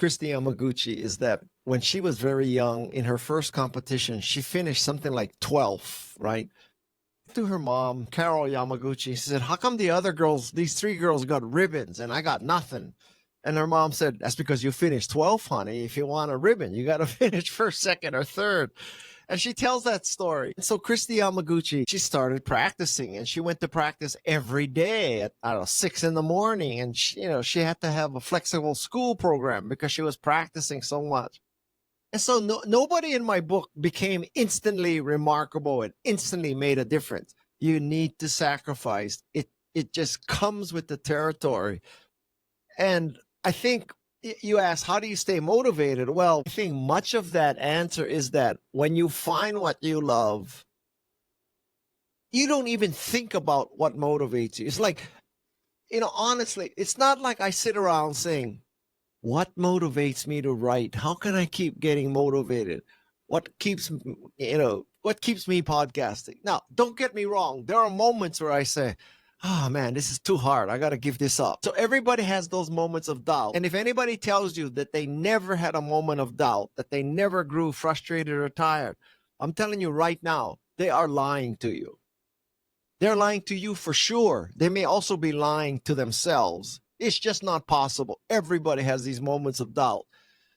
Kristy Yamaguchi is that when she was very young in her first competition, she finished something like 12th, right? To her mom, Carol Yamaguchi, she said, how come the other girls, these three girls got ribbons and I got nothing? And her mom said, that's because you finished 12th, honey. If you want a ribbon, you got to finish first, second, or third. And she tells that story. So Kristy Yamaguchi, she started practicing and she went to practice every day at, I don't know, 6 in the morning. And she had to have a flexible school program because she was practicing so much. And so nobody in my book became instantly remarkable and instantly made a difference. You need to sacrifice. It just comes with the territory. And I think you ask, how do you stay motivated? Well, I think much of that answer is that when you find what you love, you don't even think about what motivates you. It's like, honestly, it's not like I sit around saying, what motivates me to write? How can I keep getting motivated? What keeps me podcasting? Now, don't get me wrong. There are moments where I say, oh man, this is too hard. I got to give this up. So everybody has those moments of doubt. And if anybody tells you that they never had a moment of doubt, that they never grew frustrated or tired, I'm telling you right now, they are lying to you. They're lying to you for sure. They may also be lying to themselves. It's just not possible. Everybody has these moments of doubt.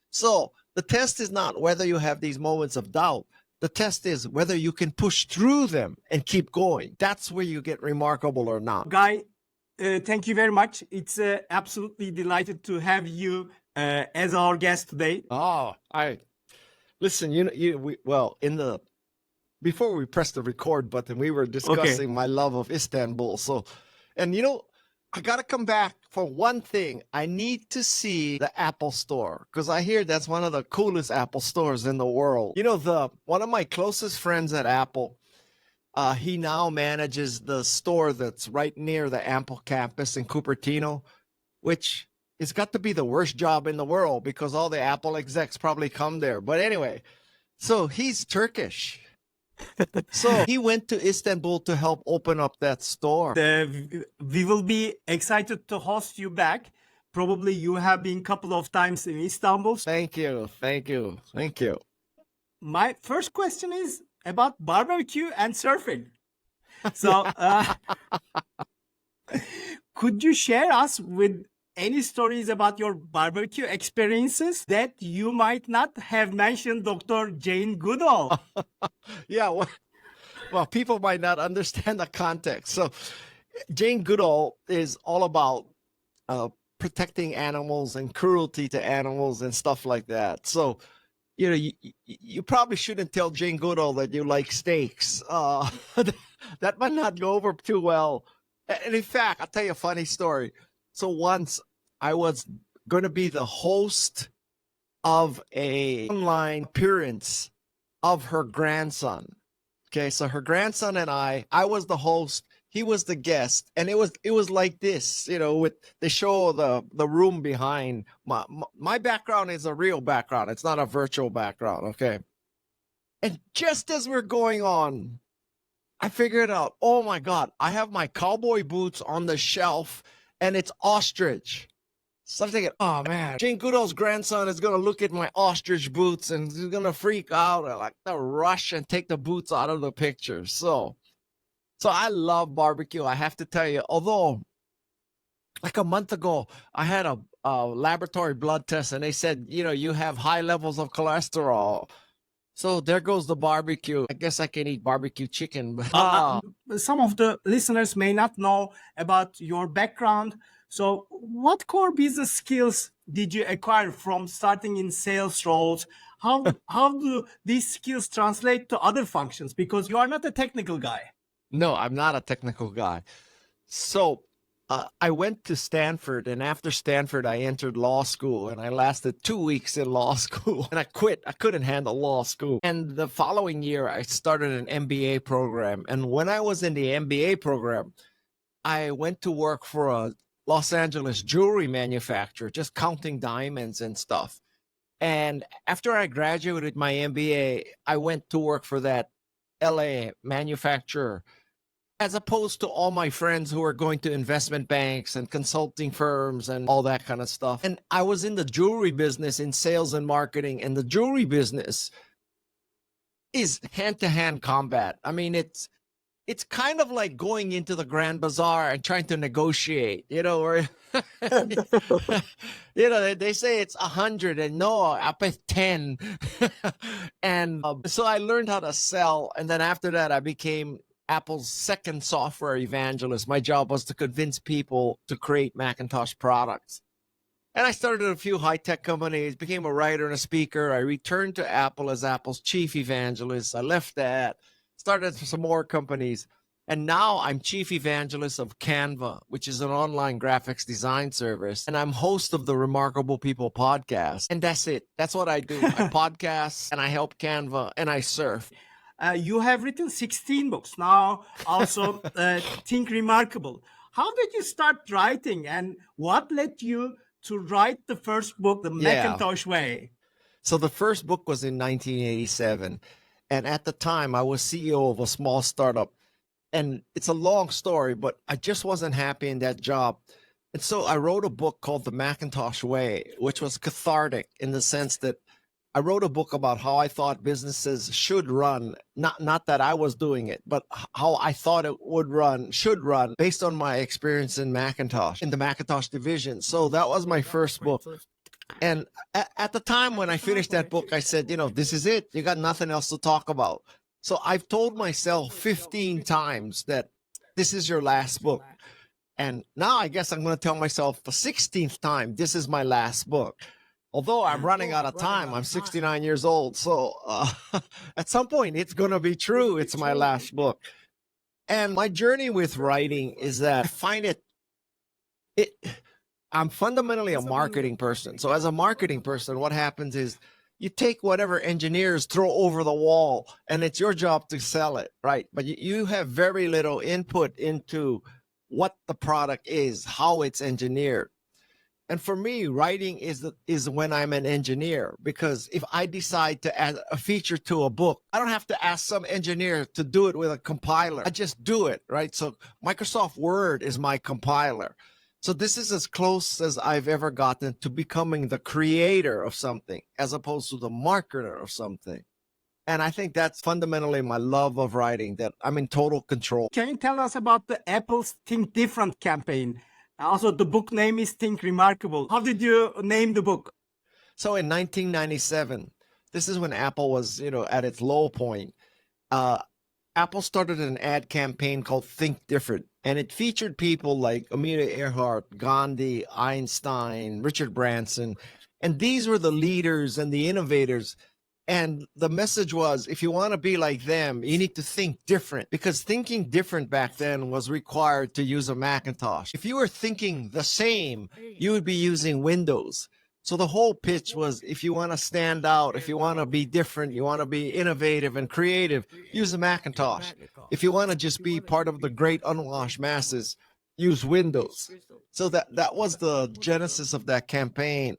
So the test is not whether you have these moments of doubt. The test is whether you can push through them and keep going. That's where you get remarkable or not. Guy, thank you very much. It's absolutely delighted to have you as our guest today. Oh, listen. Before we pressed the record button, we were discussing my love of Istanbul. So, and I got to come back for one thing. I need to see the Apple store because I hear that's one of the coolest Apple stores in the world. One of my closest friends at Apple, he now manages the store that's right near the Apple campus in Cupertino, which has got to be the worst job in the world because all the Apple execs probably come there. But anyway, so he's Turkish. So he went to Istanbul to help open up that store. We will be excited to host you back. Probably you have been a couple of times in Istanbul. Thank you. My first question is about barbecue and surfing. So could you share us with any stories about your barbecue experiences that you might not have mentioned Dr. Jane Goodall? Yeah, well, people might not understand the context. So Jane Goodall is all about protecting animals and cruelty to animals and stuff like that. So, you probably shouldn't tell Jane Goodall that you like steaks. That might not go over too well. And in fact, I'll tell you a funny story. So once I was going to be the host of a online appearance of her grandson. Okay, so her grandson and I was the host, he was the guest, and it was like this, with they show the room behind. My background is a real background. It's not a virtual background, okay? And just as we're going on, I figured out, oh my God, I have my cowboy boots on the shelf and it's ostrich. So I'm thinking, oh man, Jane Goodall's grandson is going to look at my ostrich boots and he's going to freak out and like to rush and take the boots out of the picture. So I love barbecue. I have to tell you, although like a month ago, I had a laboratory blood test and they said, you have high levels of cholesterol. So there goes the barbecue. I guess I can eat barbecue chicken. Some of the listeners may not know about your background. So what core business skills did you acquire from starting in sales roles? How do these skills translate to other functions? Because you are not a technical guy. No, I'm not a technical guy. So I went to Stanford, and after Stanford, I entered law school, and I lasted 2 weeks in law school, and I quit. I couldn't handle law school. And the following year, I started an MBA program. And when I was in the MBA program, I went to work for a Los Angeles jewelry manufacturer, just counting diamonds and stuff. And after I graduated my MBA, I went to work for that LA manufacturer. as opposed to all my friends who are going to investment banks and consulting firms and all that kind of stuff. And I was in the jewelry business in sales and marketing, and the jewelry business is hand-to-hand combat. I mean, it's kind of like going into the Grand Bazaar and trying to negotiate, or they say it's 100 and no, up at 10. And so I learned how to sell. And then after that, I became Apple's second software evangelist. My job was to convince people to create Macintosh products. And I started a few high-tech companies, became a writer and a speaker. I returned to Apple as Apple's chief evangelist. I left that, started some more companies. And now I'm chief evangelist of Canva, which is an online graphics design service. And I'm host of the Remarkable People podcast. And that's it. That's what I do. I podcast and I help Canva and I surf. You have written 16 books now, also Think Remarkable. How did you start writing, and what led you to write the first book, The Macintosh Way? So the first book was in 1987. And at the time, I was CEO of a small startup. And it's a long story, but I just wasn't happy in that job. And so I wrote a book called The Macintosh Way, which was cathartic in the sense that I wrote a book about how I thought businesses should run, not that I was doing it, but how I thought it should run based on my experience in Macintosh, in the Macintosh division. So that was my first book. And at the time when I finished that book, I said, this is it. You got nothing else to talk about. So I've told myself 15 times that this is your last book. And now I guess I'm going to tell myself the 16th time, this is my last book. Although I'm running out of time, I'm 69 years old. So at some point, it's going to be true. It's my last book. And my journey with writing is that I find I'm fundamentally a marketing person. So as a marketing person, what happens is you take whatever engineers throw over the wall and it's your job to sell it, right? But you have very little input into what the product is, how it's engineered. And for me, writing is when I'm an engineer, because if I decide to add a feature to a book, I don't have to ask some engineer to do it with a compiler. I just do it, right? So Microsoft Word is my compiler. So this is as close as I've ever gotten to becoming the creator of something as opposed to the marketer of something. And I think that's fundamentally my love of writing, that I'm in total control. Can you tell us about the Apple's Think Different campaign? Also, the book name is Think Remarkable. How did you name the book? So in 1997, this is when Apple was, at its low point. Apple started an ad campaign called Think Different, and it featured people like Amelia Earhart, Gandhi, Einstein, Richard Branson, and these were the leaders and the innovators. And the message was, if you want to be like them, you need to think different, because thinking different back then was required to use a Macintosh. If you were thinking the same, you would be using Windows. So the whole pitch was, if you want to stand out, if you want to be different, you want to be innovative and creative, use a Macintosh. If you want to just be part of the great unwashed masses, use Windows. So that was the genesis of that campaign.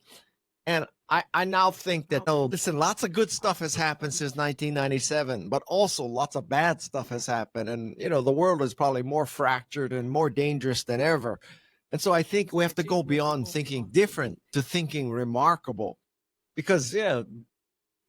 And I now think that, listen, lots of good stuff has happened since 1997, but also lots of bad stuff has happened. And, the world is probably more fractured and more dangerous than ever. And so I think we have to go beyond thinking different to thinking remarkable, because,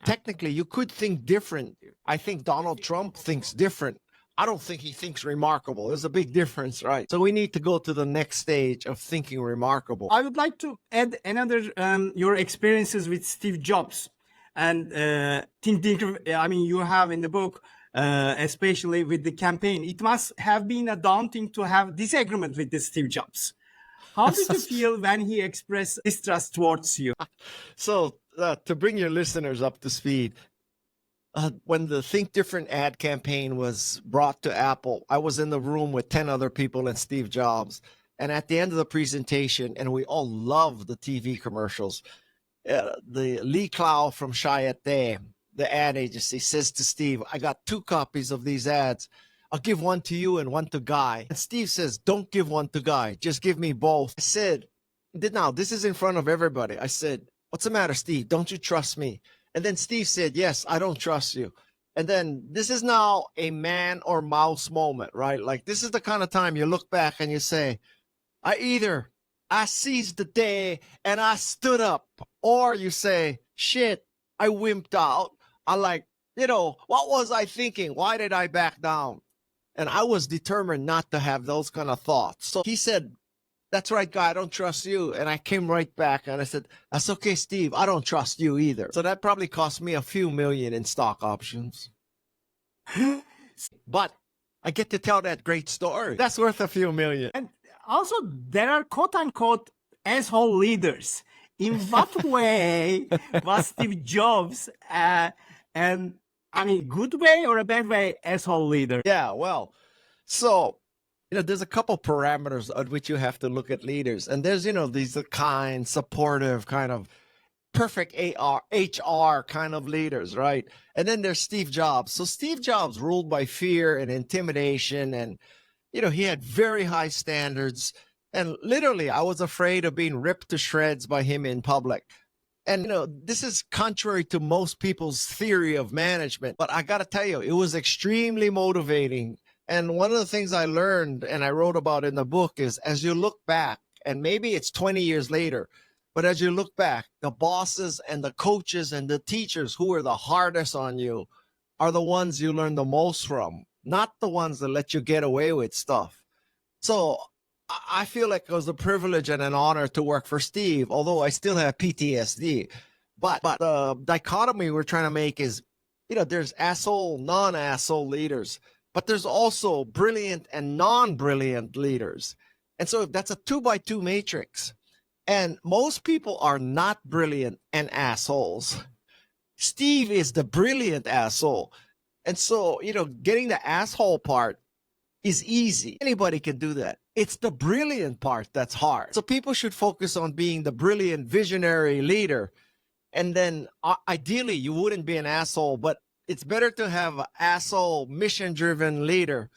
technically you could think different. I think Donald Trump thinks different. I don't think he thinks remarkable. There's a big difference, right? So we need to go to the next stage of thinking remarkable. I would like to add another, your experiences with Steve Jobs. And you have in the book, especially with the campaign, it must have been daunting to have disagreement with Steve Jobs. How did you feel when he expressed distrust towards you? So to bring your listeners up to speed, when the Think Different ad campaign was brought to Apple, I was in the room with 10 other people and Steve Jobs. And at the end of the presentation, and we all loved the TV commercials, the Lee Clow from Chiat/Day, the ad agency, says to Steve, I got 2 copies of these ads. I'll give one to you and one to Guy. And Steve says, don't give one to Guy. Just give me both. I said, now this is in front of everybody. I said, what's the matter, Steve? Don't you trust me? And then Steve said, yes, I don't trust you. And then this is now a man or mouse moment, right? Like this is the kind of time you look back and you say, I seized the day and I stood up, or you say, shit, I wimped out. I like, what was I thinking? Why did I back down? And I was determined not to have those kind of thoughts. So he said, that's right, guy, I don't trust you. And I came right back and I said, that's okay, Steve, I don't trust you either. So that probably cost me a few million in stock options. But I get to tell that great story. That's worth a few million. And also, there are quote-unquote asshole leaders. In what way was Steve Jobs, good way or a bad way, asshole leader? Yeah, well, so, there's a couple parameters at which you have to look at leaders. And there's, these kind, supportive, kind of perfect HR kind of leaders, right? And then there's Steve Jobs. So Steve Jobs ruled by fear and intimidation, and he had very high standards. And literally, I was afraid of being ripped to shreds by him in public. And, this is contrary to most people's theory of management. But I got to tell you, it was extremely motivating. And one of the things I learned and I wrote about in the book is, as you look back, and maybe it's 20 years later, but as you look back, the bosses and the coaches and the teachers who are the hardest on you are the ones you learn the most from, not the ones that let you get away with stuff. So I feel like it was a privilege and an honor to work for Steve, although I still have PTSD. But the dichotomy we're trying to make is, there's asshole, non-asshole leaders, but there's also brilliant and non-brilliant leaders. And so that's a 2x2 matrix. And most people are not brilliant and assholes. Steve is the brilliant asshole. And so, getting the asshole part is easy. Anybody can do that. It's the brilliant part that's hard. So people should focus on being the brilliant visionary leader. And then ideally you wouldn't be an asshole, but it's better to have an asshole mission-driven leader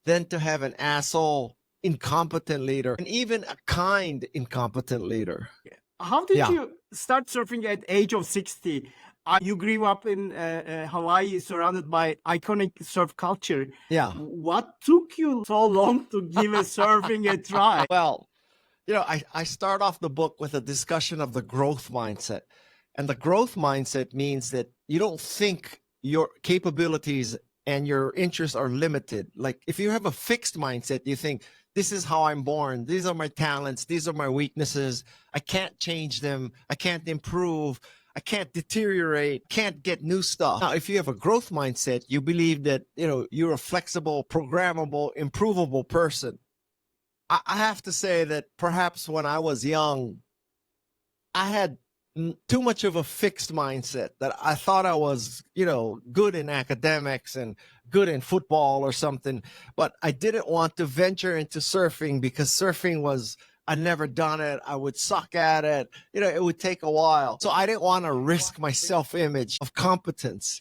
than to have an asshole incompetent leader, and even a kind incompetent leader. How did you start surfing at age of 60? You grew up in Hawaii, surrounded by iconic surf culture. Yeah. What took you so long to give surfing a try? Well, I start off the book with a discussion of the growth mindset. And the growth mindset means that you don't think your capabilities and your interests are limited. Like if you have a fixed mindset, you think, this is how I'm born. These are my talents. These are my weaknesses. I can't change them. I can't improve. I can't deteriorate, can't get new stuff. Now, if you have a growth mindset, you believe that, you're a flexible, programmable, improvable person. I have to say that perhaps when I was young, I had too much of a fixed mindset that I thought I was, good in academics and good in football or something, but I didn't want to venture into surfing because surfing was, I'd never done it. I would suck at it. It would take a while. So I didn't want to risk my self-image of competence.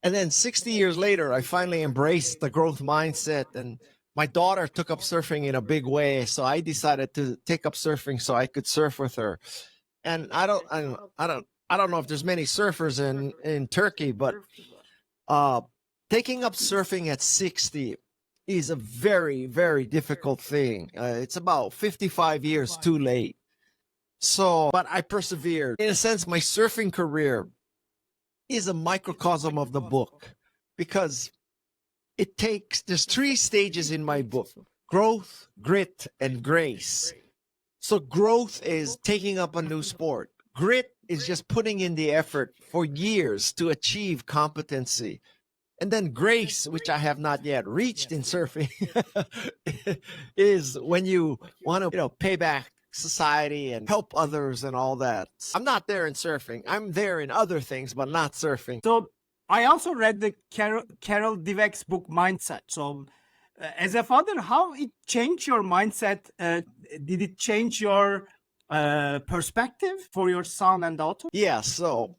And then 60 years later, I finally embraced the growth mindset, and my daughter took up surfing in a big way. So I decided to take up surfing so I could surf with her. And I don't know if there's many surfers in Turkey, but taking up surfing at 60 is a very, very difficult thing. It's about 55 years too late. So, but I persevered. In a sense, my surfing career is a microcosm of the book because there's 3 stages in my book: growth, grit, and grace. So growth is taking up a new sport. Grit is just putting in the effort for years to achieve competency. And then grace, which I have not yet reached in surfing, is when you want to, pay back society and help others and all that. I'm not there in surfing. I'm there in other things, but not surfing. So I also read the Carol Dweck's book, Mindset. So as a father, how it changed your mindset? Did it change your perspective for your son and daughter? Yeah, so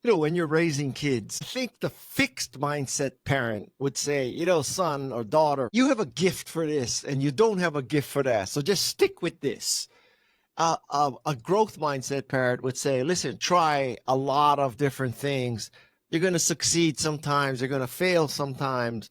when you're raising kids, I think the fixed mindset parent would say, son or daughter, you have a gift for this and you don't have a gift for that. So just stick with this. A growth mindset parent would say, listen, try a lot of different things. You're going to succeed sometimes, you're going to fail sometimes,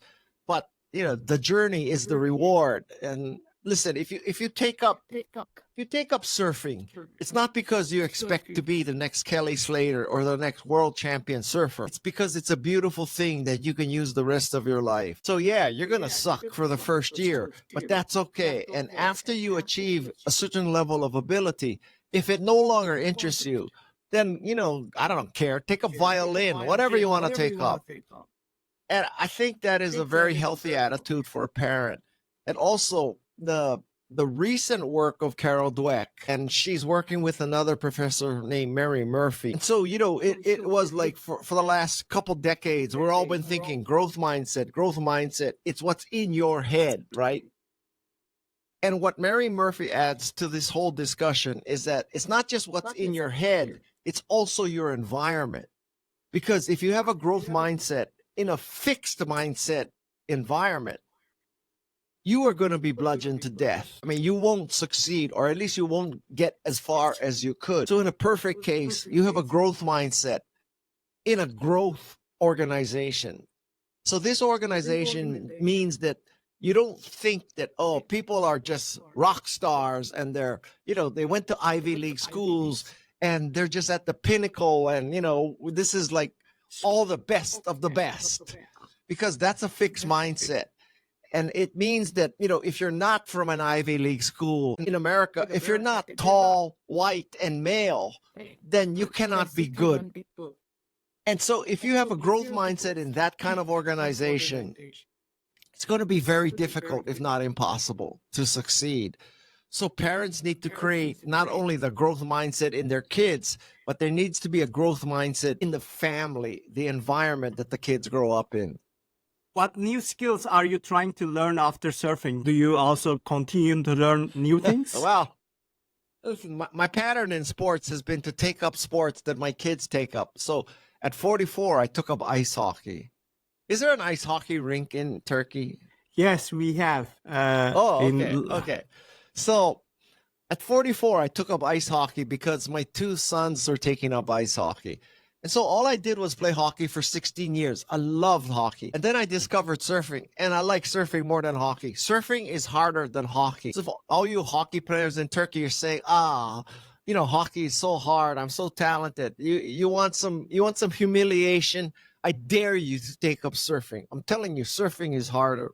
but the journey is the reward. And listen, if you take up surfing, it's not because you expect to be the next Kelly Slater or the next world champion surfer. It's because it's a beautiful thing that you can use the rest of your life. So yeah, you're going to suck for the first year, but that's okay. And after you achieve a certain level of ability, if it no longer interests you, then, I don't care. Take a violin, whatever you want to take up. And I think that is a very healthy attitude for a parent. And also the recent work of Carol Dweck, and she's working with another professor named Mary Murphy. And so, it was like for the last couple decades, we're all been thinking growth mindset. It's what's in your head, right? And what Mary Murphy adds to this whole discussion is that it's not just what's in your head, it's also your environment. Because if you have a growth mindset in a fixed mindset environment, you are going to be bludgeoned to death. I mean, you won't succeed, or at least you won't get as far as you could. So in a perfect case, you have a growth mindset in a growth organization. So this organization means that you don't think that, people are just rock stars and they went to Ivy League schools and they're just at the pinnacle. And, this is like all the best of the best, because that's a fixed mindset. And it means that, if you're not from an Ivy League school in America, if you're not tall, white, and male, then you cannot be good. And so if you have a growth mindset in that kind of organization, it's going to be very difficult, if not impossible, to succeed. So parents need to create not only the growth mindset in their kids, but there needs to be a growth mindset in the family, the environment that the kids grow up in. What new skills are you trying to learn after surfing? Do you also continue to learn new things? Well, listen, my pattern in sports has been to take up sports that my kids take up. So at 44, I took up ice hockey. Is there an ice hockey rink in Turkey? Yes, we have. Okay. So at 44, I took up ice hockey because my two sons are taking up ice hockey. And so all I did was play hockey for 16 years. I loved hockey. And then I discovered surfing, and I like surfing more than hockey. Surfing is harder than hockey. So if all you hockey players in Turkey are saying, hockey is so hard, I'm so talented, you want some humiliation, I dare you to take up surfing. I'm telling you, surfing is harder.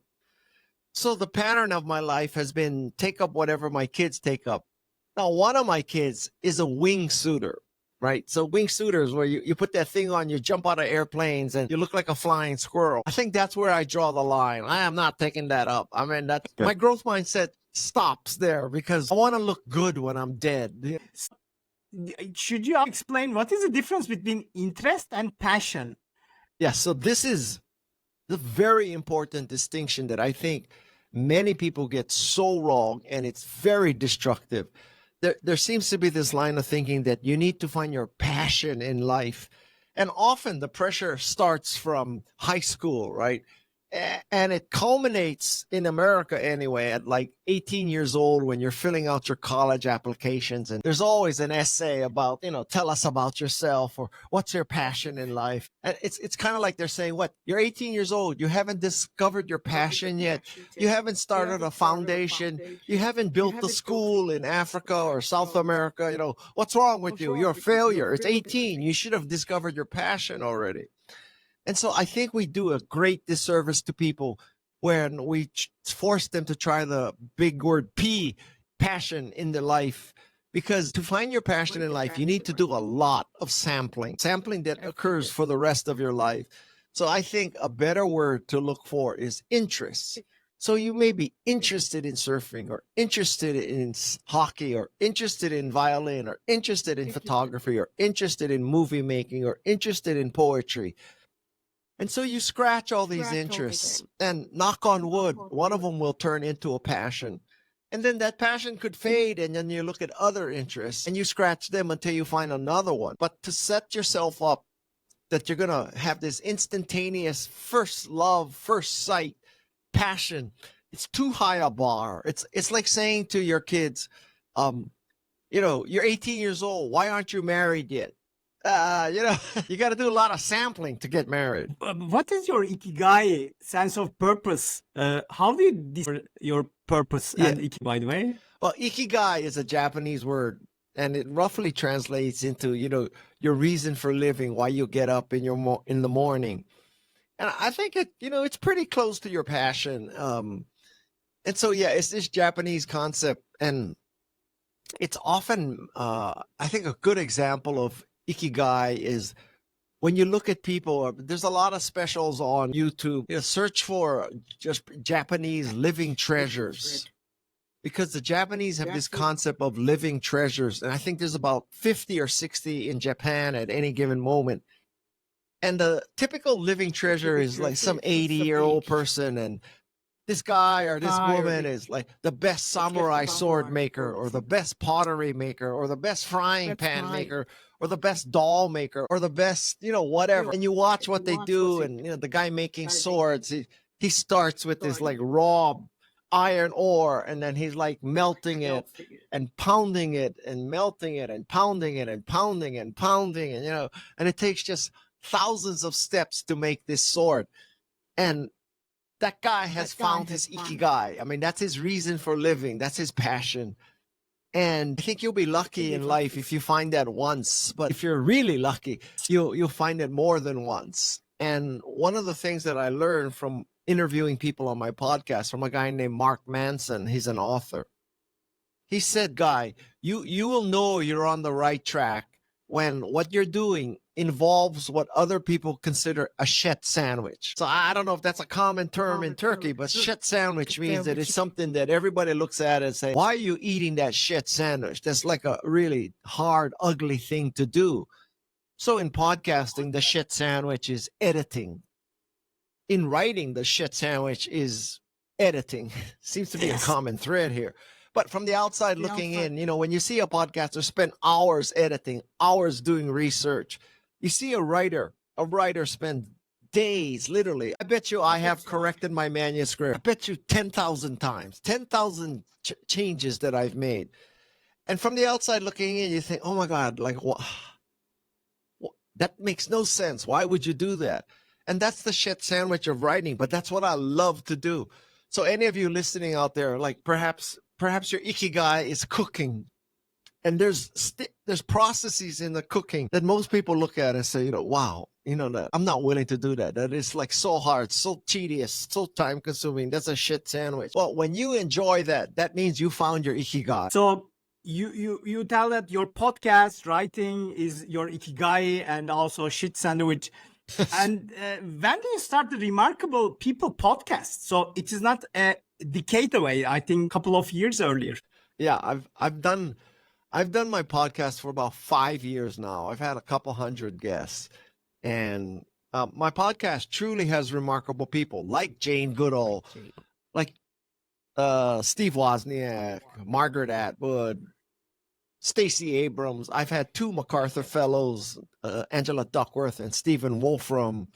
So the pattern of my life has been take up whatever my kids take up. Now, one of my kids is a wingsuiter, right? So wingsuiters, where you put that thing on, you jump out of airplanes and you look like a flying squirrel. I think that's where I draw the line. I am not taking that up. I mean, that's my growth mindset stops there, because I want to look good when I'm dead. Should you explain what is the difference between interest and passion? Yeah, so this is the very important distinction that I think many people get so wrong, and it's very destructive. There seems to be this line of thinking that you need to find your passion in life. And often the pressure starts from high school, right? And it culminates in America anyway at like 18 years old, when you're filling out your college applications. And there's always an essay about, tell us about yourself, or what's your passion in life. And it's kind of like they're saying, what, you're 18 years old, you haven't discovered your passion yet. You haven't started a foundation. You haven't built the school in Africa or South America. What's wrong with you? You're a failure. It's 18. You should have discovered your passion already. And so I think we do a great disservice to people when we force them to try the big word P, passion, in their life. Because to find your passion in life, you need to do a lot of sampling that occurs for the rest of your life. So I think a better word to look for is interest. So you may be interested in surfing, or interested in hockey, or interested in violin, or interested in photography, or interested in movie making, or interested in poetry. And so you scratch all these interests, and knock on wood, one of them will turn into a passion. And then that passion could fade, and then you look at other interests and you scratch them until you find another one. But to set yourself up that you're going to have this instantaneous first love, first sight passion, it's too high a bar. It's like saying to your kids, you're 18 years old, why aren't you married yet? You know, you got to do a lot of sampling to get married. What is your Ikigai sense of purpose? How do you discover your purpose Yeah. and Ikigai, by the way? Well, Ikigai is a Japanese word, and it roughly translates into, you know, your reason for living, why you get up in in the morning. And I think it, you know, it's pretty close to your passion. And so, yeah, it's this Japanese concept, and it's often, I think, a good example of Ikigai is when you look at people. There's a lot of specials on YouTube. You know, search for just Japanese living treasures, because the Japanese have this concept of living treasures, and I think there's about 50 or 60 in Japan at any given moment. And the typical living treasure is like some 80-year-old person, and this guy or this woman is like the best samurai sword maker, or the best pottery maker, or the best frying pan maker, or the best doll maker, or the best, you know, whatever. And you watch what they do, and, you know, the guy making swords, he starts with this like raw iron ore, and then he's like melting it and pounding it and melting it and pounding it and pounding and pounding, and, you know, and it takes just thousands of steps to make this sword. And that guy has found his Ikigai. I mean, that's his reason for living. That's his passion. And I think you'll be lucky in life if you find that once. But if you're really lucky, you'll find it more than once. And one of the things that I learned from interviewing people on my podcast, from a guy named Mark Manson, he's an author. He said, Guy, you will know you're on the right track when what you're doing involves what other people consider a shet sandwich. So I don't know if that's a common term in Turkey, but shet sandwich means that it's something that everybody looks at and say, why are you eating that shet sandwich? That's like a really hard, ugly thing to do. So in podcasting, the shet sandwich is editing. In writing, the shet sandwich is editing. Seems to be a common thread here. But from the outside looking in, you know, when you see a podcaster spend hours editing, hours doing research, you see a writer spend days, literally. I bet you I have corrected my manuscript. I bet you 10,000 times, 10,000 changes that I've made. And from the outside looking in, you think, oh my God, like, what? That makes no sense. Why would you do that? And that's the shit sandwich of writing, but that's what I love to do. So any of you listening out there, like perhaps your Ikigai is cooking, and there's processes in the cooking that most people look at and say, you know, wow, you know, that I'm not willing to do that. That is like so hard, so tedious, so time consuming. That's a shit sandwich. Well, when you enjoy that, that means you found your Ikigai. So you tell that your podcast writing is your Ikigai and also shit sandwich. And when do you start the Remarkable People podcast? So it is not a decade away. I think a couple of years earlier. Yeah, I've done my podcast for about 5 years now. I've had a couple hundred guests, and my podcast truly has remarkable people like Jane Goodall, like Steve Wozniak, Margaret Atwood, Stacey Abrams. I've had 2 MacArthur Fellows, Angela Duckworth and Stephen Wolfram.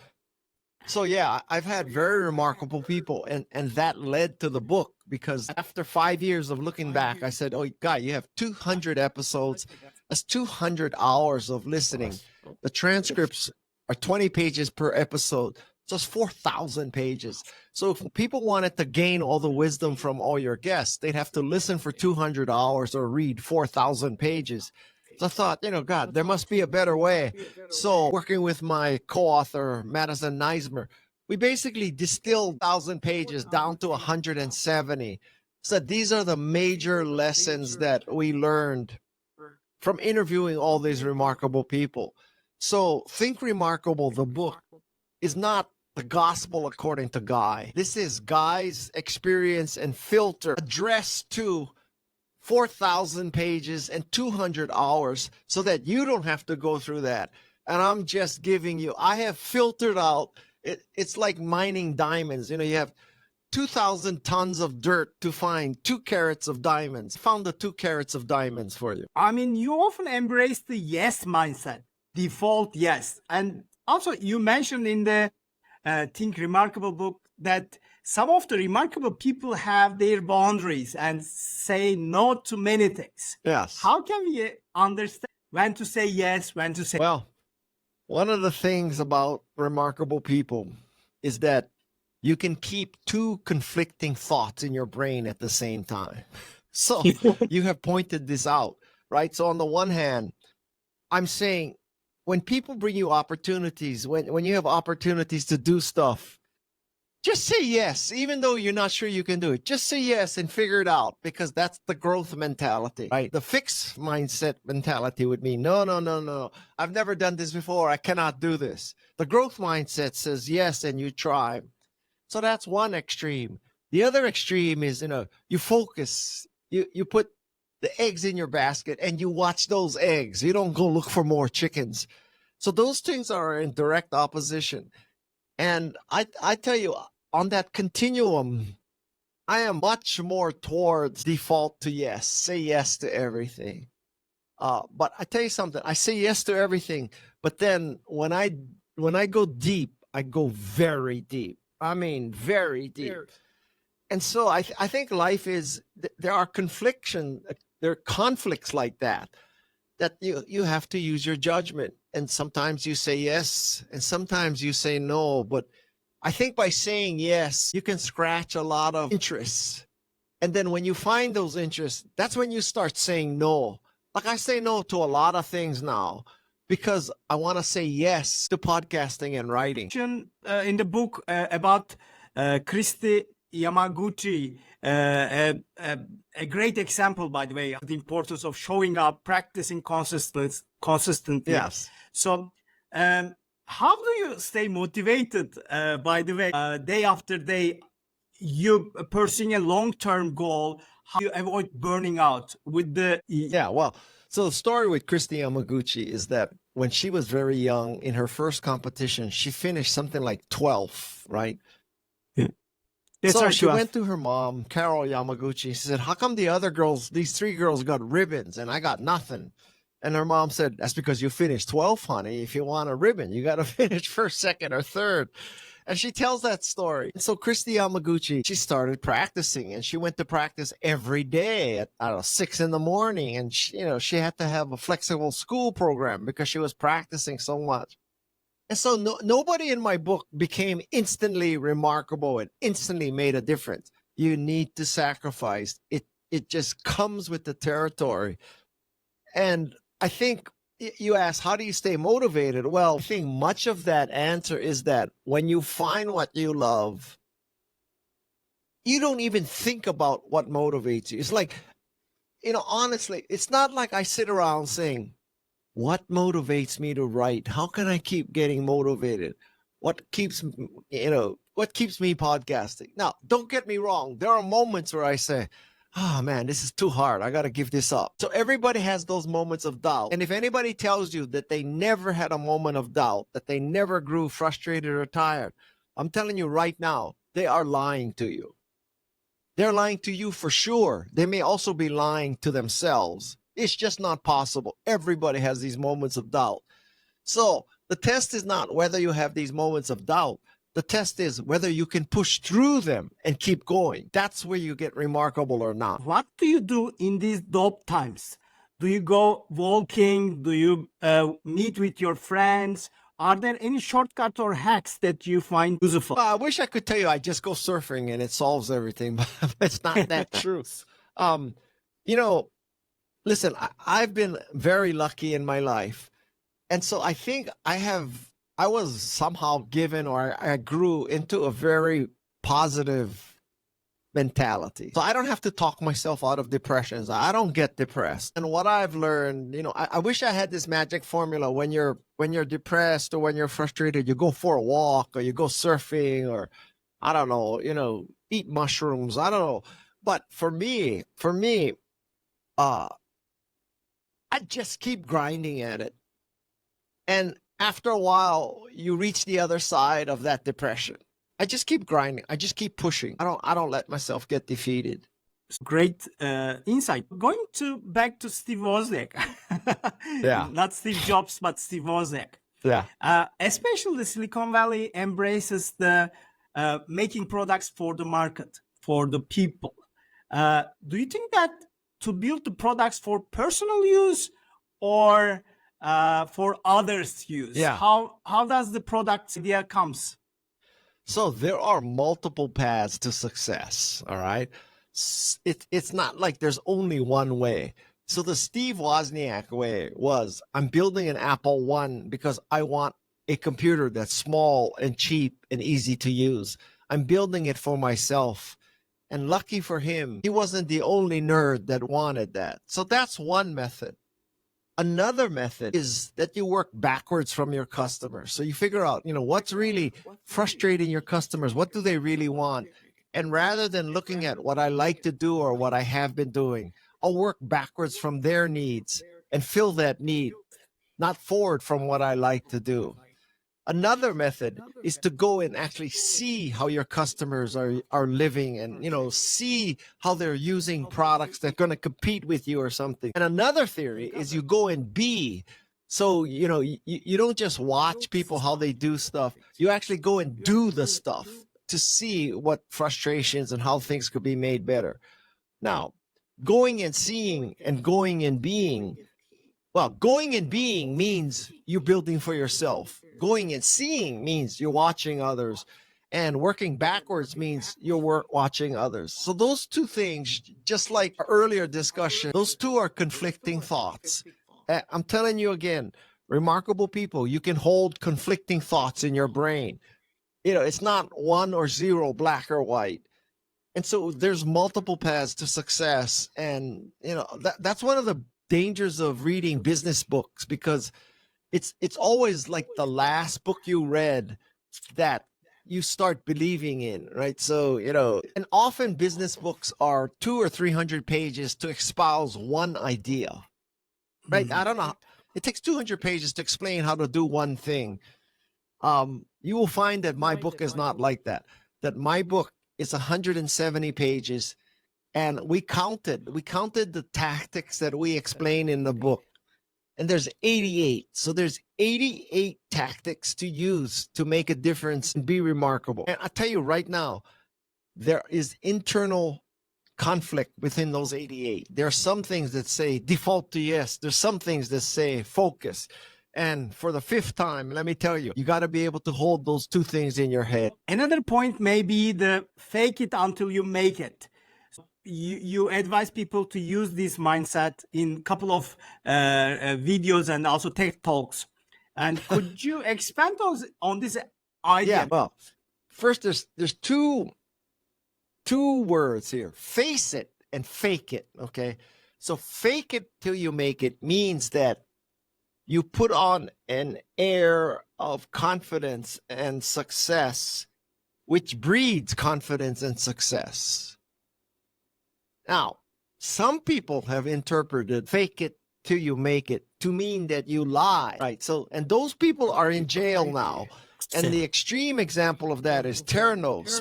So yeah, I've had very remarkable people, and that led to the book, because after 5 years of looking back, I said, oh, Guy, you have 200 episodes. That's 200 hours of listening. The transcripts are 20 pages per episode. So it's 4,000 pages. So if people wanted to gain all the wisdom from all your guests, they'd have to listen for 200 hours or read 4,000 pages. So I thought, you know, God, there must be a better way. So working with my co-author, Madison Neismer, we basically distilled 1,000 pages down to 170. So these are the major lessons that we learned from interviewing all these remarkable people. So Think Remarkable, the book, is not the gospel according to Guy. This is Guy's experience and filter addressed to 4,000 pages and 200 hours so that you don't have to go through that. And I'm just giving you, I have filtered out, it's like mining diamonds. You know, you have 2,000 tons of dirt to find 2 carats of diamonds. Found the 2 carats of diamonds for you. I mean, you often embrace the yes mindset, default yes. And also you mentioned in the Think Remarkable book that some of the remarkable people have their boundaries and say no to many things. Yes. How can we understand when to say yes, when to say? Well, One of the things about remarkable people is that you can keep two conflicting thoughts in your brain at the same time. So you have pointed this out, right? So on the one hand, I'm saying when people bring you opportunities, when you have opportunities to do stuff, just say yes, even though you're not sure you can do it. Just say yes and figure it out, because that's the growth mentality, right? The fixed mindset mentality would mean, no, no, no, no. I've never done this before. I cannot do this. The growth mindset says yes, and you try. So that's one extreme. The other extreme is, you focus, you put the eggs in your basket and you watch those eggs. You don't go look for more chickens. So those things are in direct opposition. And I tell you, on that continuum, I am much more towards default to yes, say yes to everything. But I tell you something, I say yes to everything, but then when I go deep, I go very deep. I mean, very deep. And so I think life is, there are there are conflicts like that you have to use your judgment. And sometimes you say yes, and sometimes you say no. But I think by saying yes, you can scratch a lot of interests. And then when you find those interests, that's when you start saying no. Like I say no to a lot of things now because I want to say yes to podcasting and writing. In the book about Kristy Yamaguchi, a great example, by the way, of the importance of showing up, practicing consistently. Yes. So, how do you stay motivated, by the way, day after day, you pursuing a long-term goal? How do you avoid burning out with the... Yeah, well, so the story with Kristy Yamaguchi is that when she was very young, in her first competition, she finished something like 12th, right? So she went to her mom, Carol Yamaguchi. She said, how come the other girls, these three girls got ribbons and I got nothing? And her mom said, that's because you finished 12th, honey. If you want a ribbon, you got to finish first, second, or third. And she tells that story. And so Kristy Yamaguchi, she started practicing, and she went to practice every day at, 6 in the morning. And she had to have a flexible school program because she was practicing so much. And so nobody in my book became instantly remarkable and instantly made a difference. You need to sacrifice. It just comes with the territory. And I think you ask, how do you stay motivated? Well, I think much of that answer is that when you find what you love, you don't even think about what motivates you. It's like, honestly, it's not like I sit around saying, what motivates me to write? How can I keep getting motivated? What keeps me podcasting? Now, don't get me wrong. There are moments where I say, oh man, this is too hard. I got to give this up. So everybody has those moments of doubt. And if anybody tells you that they never had a moment of doubt, that they never grew frustrated or tired, I'm telling you right now, they are lying to you. They're lying to you for sure. They may also be lying to themselves. It's just not possible. Everybody has these moments of doubt. So the test is not whether you have these moments of doubt. The test is whether you can push through them and keep going. That's where you get remarkable or not. What do you do in these dope times? Do you go walking? Do you meet with your friends? Are there any shortcuts or hacks that you find useful? I wish I could tell you I just go surfing and it solves everything, but it's not that true. Listen, I've been very lucky in my life. And so I think I was somehow given, or I grew into a very positive mentality. So I don't have to talk myself out of depressions. I don't get depressed. And what I've learned, I wish I had this magic formula. When you're depressed or when you're frustrated, you go for a walk or you go surfing, or I don't know, eat mushrooms. I don't know. But for me, I just keep grinding at it. And after a while, you reach the other side of that depression. I just keep grinding. I just keep pushing. I don't let myself get defeated. Great insight. Going back to Steve Wozniak. Yeah. Not Steve Jobs, but Steve Wozniak. Yeah. Especially the Silicon Valley embraces the making products for the market, for the people. Do you think that to build the products for personal use, or for others use. Yeah. How does the product idea comes? So there are multiple paths to success. All right. It's not like there's only one way. So the Steve Wozniak way was, I'm building an Apple One because I want a computer that's small and cheap and easy to use. I'm building it for myself. And lucky for him, he wasn't the only nerd that wanted that. So that's one method. Another method is that you work backwards from your customers. So you figure out, what's really frustrating your customers? What do they really want? And rather than looking at what I like to do or what I have been doing, I'll work backwards from their needs and fill that need, not forward from what I like to do. Another method is to go and actually see how your customers are living and, see how they're using products that are going to compete with you or something. And another theory is you go and be. So, you don't just watch people, how they do stuff. You actually go and do the stuff to see what frustrations and how things could be made better. Now, going and seeing and going and being. Well, going and being means you're building for yourself. Going and seeing means you're watching others. And working backwards means you're watching others. So those two things, just like our earlier discussion, those two are conflicting thoughts. I'm telling you again, remarkable people, you can hold conflicting thoughts in your brain. It's not 1 or 0, black or white. And so there's multiple paths to success. And, that's one of the dangers of reading business books, because it's always like the last book you read that you start believing in, right? So, and often business books are 200 or 300 pages to espouse one idea, right? I don't know. It takes 200 pages to explain how to do one thing. You will find that my book is not like that, that my book is 170 pages. And we counted the tactics that we explain in the book. And there's 88. So there's 88 tactics to use to make a difference and be remarkable. And I tell you right now, there is internal conflict within those 88. There are some things that say default to yes. There's some things that say focus. And for the 5th time, let me tell you, you got to be able to hold those two things in your head. Another point may be the fake it until you make it. You advise people to use this mindset in a couple of videos and also TED Talks. And could you expand on this idea? Yeah, well, first there's two words here, face it and fake it, okay? So fake it till you make it means that you put on an air of confidence and success, which breeds confidence and success. Now, some people have interpreted fake it till you make it to mean that you lie, right? So, and those people are in jail now. And the extreme example of that is Theranos,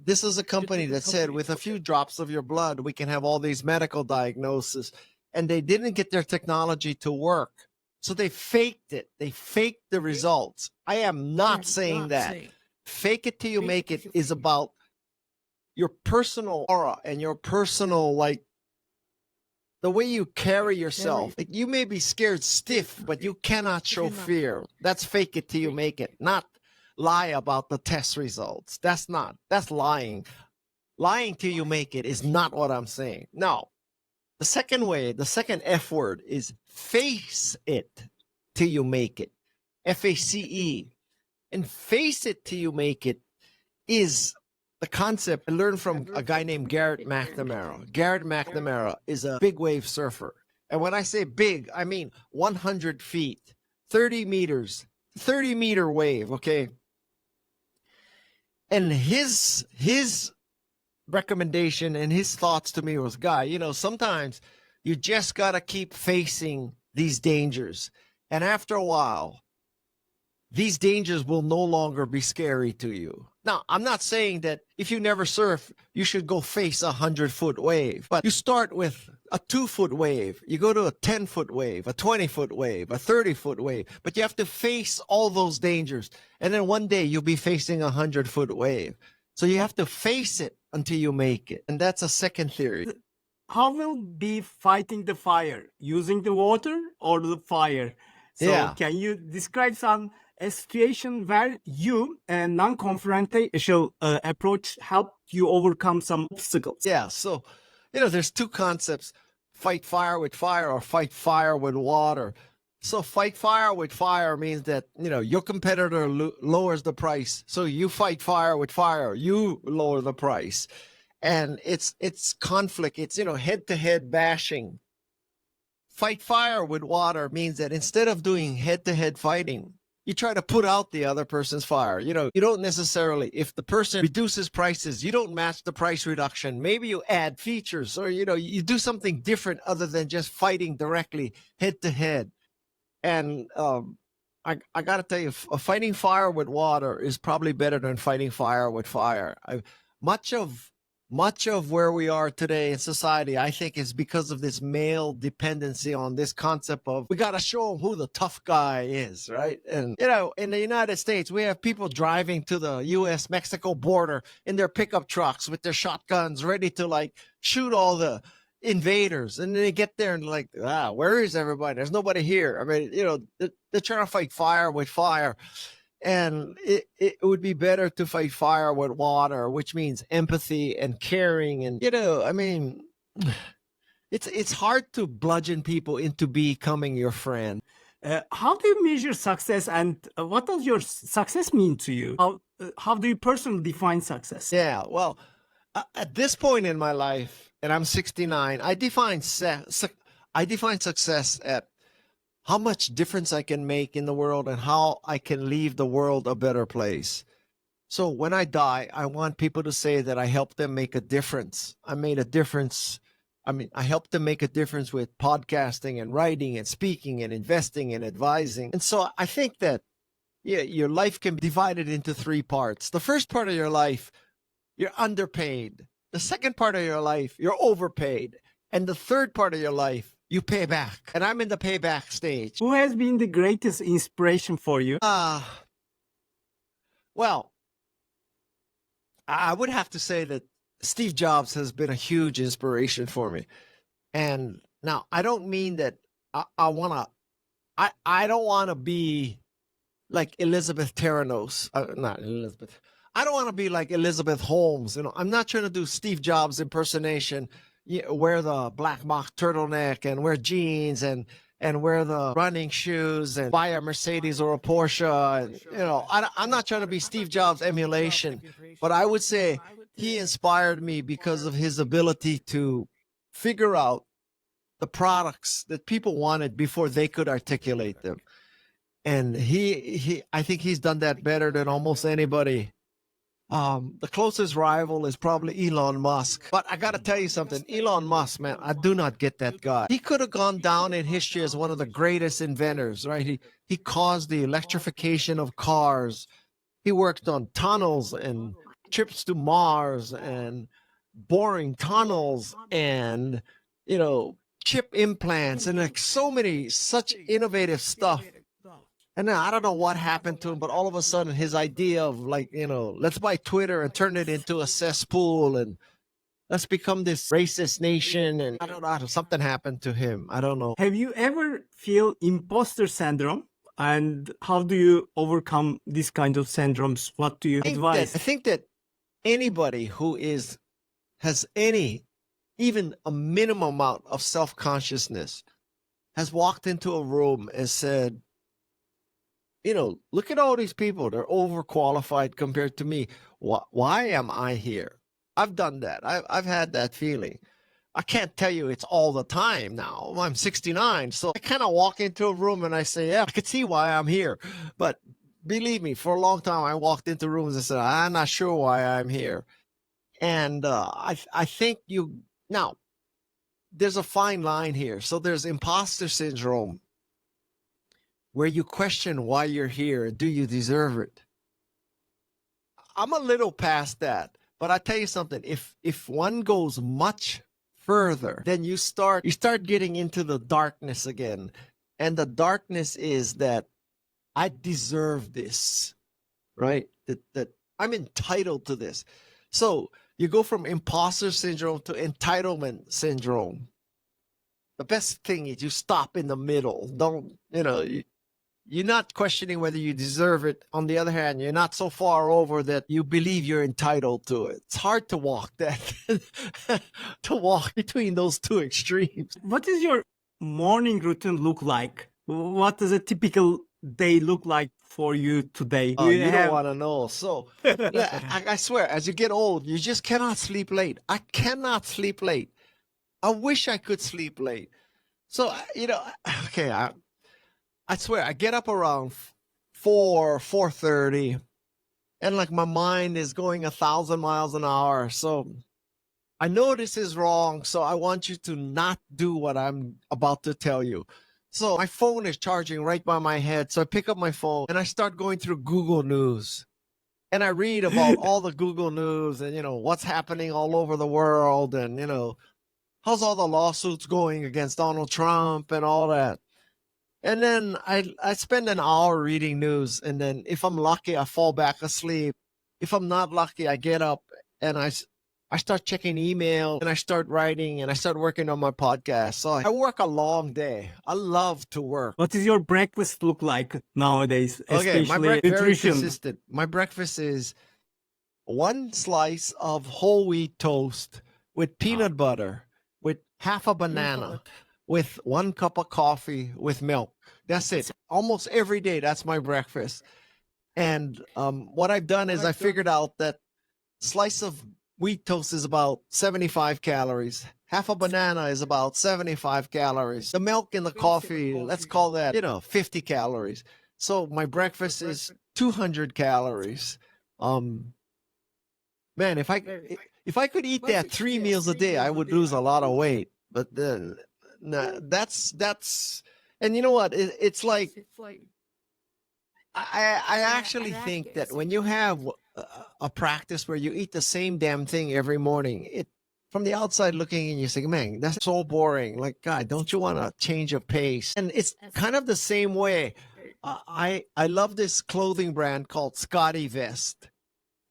this is a company that said with a few drops of your blood, we can have all these medical diagnoses. And they didn't get their technology to work. So they faked it. They faked the results. I am not saying that. Fake it till you make it is about your personal aura and your personal, the way you carry yourself. Like, you may be scared stiff, but you cannot show fear. That's fake it till you make it, not lie about the test results. That's lying. Lying till you make it is not what I'm saying. No. The second F word is face it till you make it. FACE. And face it till you make it is the concept I learned from a guy named Garrett McNamara. Garrett McNamara is a big wave surfer. And when I say big, I mean 100 feet, 30 meters, 30-meter wave, okay? And his recommendation and his thoughts to me was, Guy, sometimes you just got to keep facing these dangers. And after a while, these dangers will no longer be scary to you. Now, I'm not saying that if you never surf, you should go face a 100-foot wave. But you start with a 2-foot wave. You go to a 10-foot wave, a 20-foot wave, a 30-foot wave. But you have to face all those dangers. And then one day you'll be facing a 100-foot wave. So you have to face it until you make it. And that's a second theory. how will be fighting the fire? Using the water or the fire? So Yeah. can you describe a situation where you a non-confrontational approach helped you overcome some obstacles? Yeah. So, there's two concepts: fight fire with fire or fight fire with water. So fight fire with fire means that, your competitor lowers the price. So you fight fire with fire, you lower the price. And it's conflict. It's, head to head bashing. Fight fire with water means that instead of doing head to head fighting, you try to put out the other person's fire. You don't necessarily, if the person reduces prices, you don't match the price reduction. Maybe you add features, or, you do something different other than just fighting directly head to head. And I got to tell you, fighting fire with water is probably better than fighting fire with fire. Much of where we are today in society, I think, is because of this male dependency on this concept of we got to show them who the tough guy is, right? And, in the United States, we have people driving to the U.S.-Mexico border in their pickup trucks with their shotguns ready to, shoot all the invaders. And then they get there and where is everybody? There's nobody here. I mean, they're trying to fight fire with fire. And it would be better to fight fire with water, which means empathy and caring. And, it's hard to bludgeon people into becoming your friend. How do you measure success, and what does your success mean to you? How do you personally define success? Yeah, well, at this point in my life, and I'm 69, I define success at how much difference I can make in the world and how I can leave the world a better place. So when I die, I want people to say that I helped them make a difference. I made a difference. I helped them make a difference with podcasting and writing and speaking and investing and advising. And so I think that, your life can be divided into three parts. The first part of your life, you're underpaid. The second part of your life, you're overpaid. And the third part of your life, you pay back. And I'm in the payback stage. Who has been the greatest inspiration for you? Well, I would have to say that Steve Jobs has been a huge inspiration for me. And now I don't mean that I don't want to be like Elizabeth Theranos. Not Elizabeth. I don't want to be like Elizabeth Holmes. I'm not trying to do Steve Jobs impersonation, wear the black mock turtleneck and wear jeans and wear the running shoes and buy a Mercedes or a Porsche. And, I'm not trying to be Steve Jobs emulation, but I would say he inspired me because of his ability to figure out the products that people wanted before they could articulate them. And I think he's done that better than almost anybody. The closest rival is probably Elon Musk. But I got to tell you something. Elon Musk, man, I do not get that guy. He could have gone down in history as one of the greatest inventors, right? He caused the electrification of cars. He worked on tunnels and trips to Mars and boring tunnels and, chip implants and such innovative stuff. And I don't know what happened to him, but all of a sudden his idea of let's buy Twitter and turn it into a cesspool and let's become this racist nation. And I don't know, something happened to him. I don't know. Have you ever feel imposter syndrome? And how do you overcome this kind of syndromes? What do you advise? I think that anybody who has even a minimum amount of self-consciousness has walked into a room and said, look at all these people. They're overqualified compared to me. Why am I here? I've done that. I've had that feeling. I can't tell you it's all the time now. I'm 69. So I kind of walk into a room and I say, yeah, I could see why I'm here. But believe me, for a long time, I walked into rooms and said, I'm not sure why I'm here. And I think now, there's a fine line here. So there's imposter syndrome, where you question why you're here. Do you deserve it? I'm a little past that, but I tell you something, if one goes much further, then you start getting into the darkness again. And the darkness is that I deserve this, right? That I'm entitled to this. So You go from imposter syndrome to entitlement syndrome. The best thing is you stop in the middle. Don't, you're not questioning whether you deserve it. On the other hand, you're not so far over that you believe you're entitled to it. It's hard to walk that, to walk between those two extremes. What is your morning routine look like? What does a typical day look like for you today? Oh, you don't want to know. So I swear, as you get old, you just cannot sleep late. I cannot sleep late. I wish I could sleep late. So, okay, I swear, I get up around 4:30, and like my mind is going 1,000 miles an hour. So I know this is wrong. So I want you to not do what I'm about to tell you. So my phone is charging right by my head. So I pick up my phone and I start going through Google News. And I read about all the Google News and, what's happening all over the world. And, how's all the lawsuits going against Donald Trump and all that. And then I spend an hour reading news. And then if I'm lucky, I fall back asleep. If I'm not lucky, I get up and I start checking email and I start writing and I start working on my podcast. So I work a long day. I love to work. What is your breakfast look like nowadays? Okay, my Especially breakfast very nutrition. consistent. My breakfast is one slice of whole wheat toast with peanut butter, with half a banana, with 1 cup of coffee with milk. That's it. Almost every day, that's my breakfast. And what I've done is I figured out that slice of wheat toast is about 75 calories. Half a banana is about 75 calories. The milk and the coffee, let's call that, 50 calories. So my breakfast is 200 calories. Man, if I could eat that 3 meals a day, I would lose a lot of weight. But then that's and you know what? It's like I actually think that when you have a practice where you eat the same damn thing every morning, it from the outside looking in, you say, man, that's so boring. Like, God, don't you want a change of pace? And it's kind of the same way. I love this clothing brand called Scotty Vest.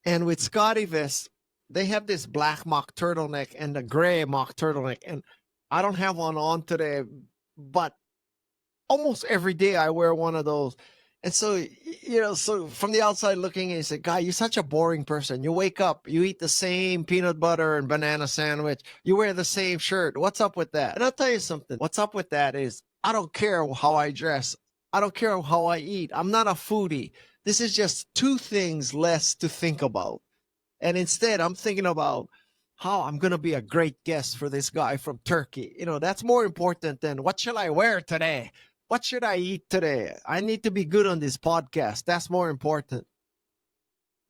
And with Scotty Vest, they have this black mock turtleneck and a gray mock turtleneck. And I don't have one on today, but almost every day I wear one of those. And so, so from the outside looking in, you say, God, you're such a boring person. You wake up, you eat the same peanut butter and banana sandwich. You wear the same shirt. What's up with that? And I'll tell you something. What's up with that is I don't care how I dress. I don't care how I eat. I'm not a foodie. This is just 2 things less to think about. And instead, I'm thinking about how I'm going to be a great guest for this guy from Turkey. That's more important than what shall I wear today? What should I eat today? I need to be good on this podcast. That's more important.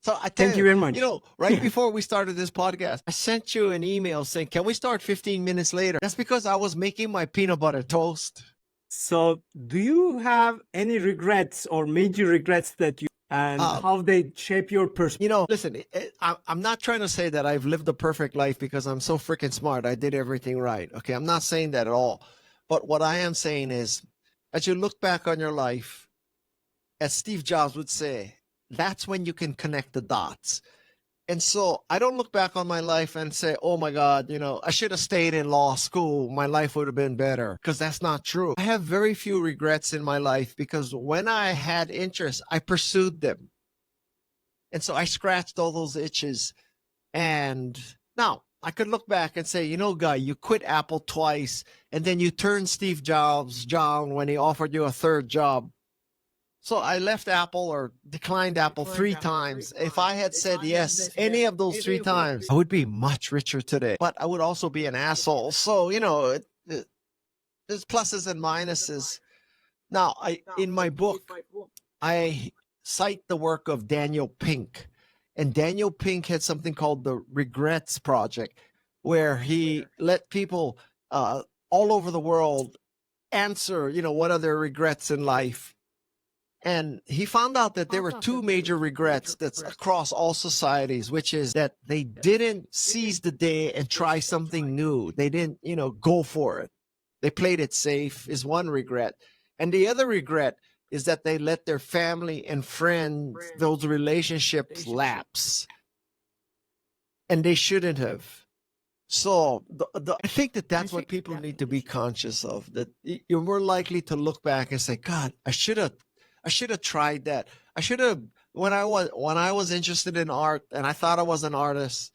So Thank you very much. Right before we started this podcast, I sent you an email saying, can we start 15 minutes later? That's because I was making my peanut butter toast. So do you have any regrets or major regrets that you and how they shape your perspective? Listen, I'm not trying to say that I've lived a perfect life because I'm so freaking smart. I did everything right. Okay, I'm not saying that at all. But what I am saying is, as you look back on your life, as Steve Jobs would say, that's when you can connect the dots. And so I don't look back on my life and say, oh my God, I should have stayed in law school. My life would have been better, because that's not true. I have very few regrets in my life because when I had interests, I pursued them. And so I scratched all those itches. And now I could look back and say, Guy, you quit Apple twice, and then you turned Steve Jobs down when he offered you a 3rd job. So I left Apple or declined Apple 3 times. If I had said yes, any of those 3 times, I would be much richer today. But I would also be an asshole. So, there's pluses and minuses. Now, in my book, I cite the work of Daniel Pink. And Daniel Pink had something called the Regrets Project, where he let people all over the world answer, what are their regrets in life. And he found out that there were 2 major regrets that's across all societies, which is that they didn't seize the day and try something new. They didn't, go for it. They played it safe is one regret. And the other regret is that they let their family and friends, those relationships lapse. and they shouldn't have. So I think that's what people need to be conscious of, that you're more likely to look back and say, God, I should have tried that. I should have, when I was interested in art and I thought I was an artist,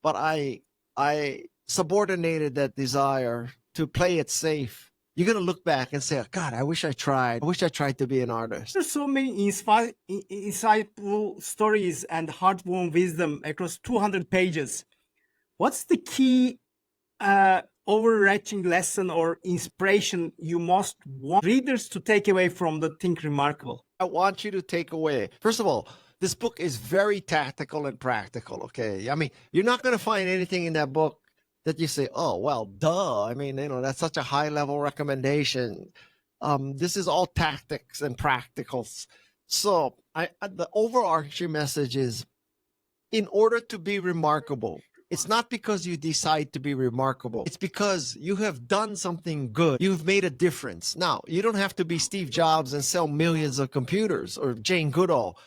but I subordinated that desire to play it safe. You're going to look back and say, oh, God, I wish I tried. I wish I tried to be an artist. There's so many insightful stories and heartwarming wisdom across 200 pages. What's the key overarching lesson or inspiration you most want readers to take away from the Think Remarkable? I want you to take away, first of all, this book is very tactical and practical, okay? I mean, you're not going to find anything in that book that you say, oh, well, duh. I mean, that's such a high-level recommendation. This is all tactics and practicals. So the overarching message is, in order to be remarkable, it's not because you decide to be remarkable. It's because you have done something good. You've made a difference. Now, you don't have to be Steve Jobs and sell millions of computers or Jane Goodall.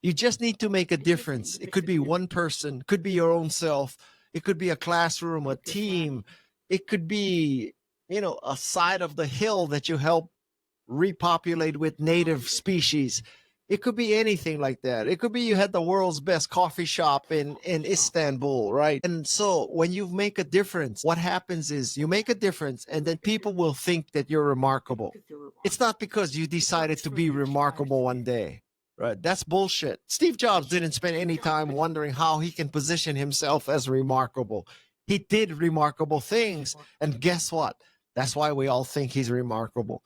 You just need to make a difference. It could be one person, could be your own self. It could be a classroom, a team. It could be, a side of the hill that you help repopulate with native species. It could be anything like that. It could be you had the world's best coffee shop in Istanbul, right? And so when you make a difference, what happens is you make a difference and then people will think that you're remarkable. It's not because you decided to be remarkable one day. Right, that's bullshit. Steve Jobs didn't spend any time wondering how he can position himself as remarkable. He did remarkable things, and guess what? That's why we all think he's remarkable.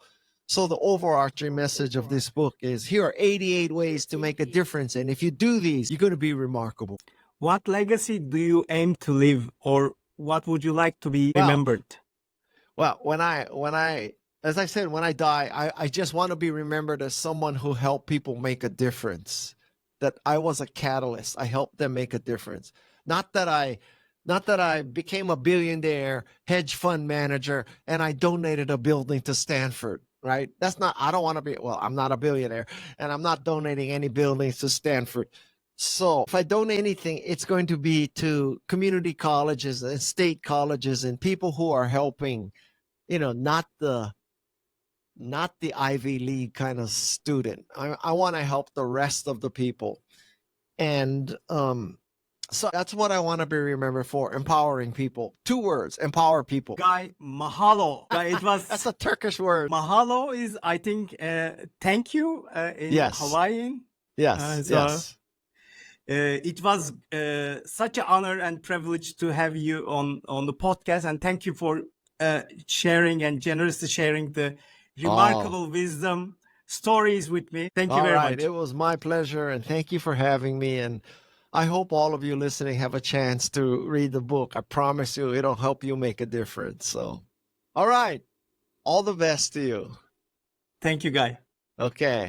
So the overarching message of this book is, here are 88 ways to make a difference, and if you do these, you're going to be remarkable. What legacy do you aim to leave, or what would you like to be remembered? Well, as I said, when I die, I just want to be remembered as someone who helped people make a difference, that I was a catalyst. I helped them make a difference. Not that I became a billionaire hedge fund manager and I donated a building to Stanford, right? I don't want to be, I'm not a billionaire and I'm not donating any buildings to Stanford. So if I donate anything, it's going to be to community colleges and state colleges and people who are helping, not the Ivy League kind of student. I want to help the rest of the people. And so that's what I want to be remembered for, empowering people. 2 words, empower people. Guy, mahalo. It was That's a Turkish word. Mahalo is, I think, thank you in Hawaiian. Yes, yes. It was such an honor and privilege to have you on the podcast, and thank you for sharing and generously sharing the remarkable wisdom stories with me. Thank you very much. It was my pleasure, and thank you for having me. And I hope all of you listening have a chance to read the book. I promise you, it'll help you make a difference. So, all right. All the best to you. Thank you, Guy. Okay.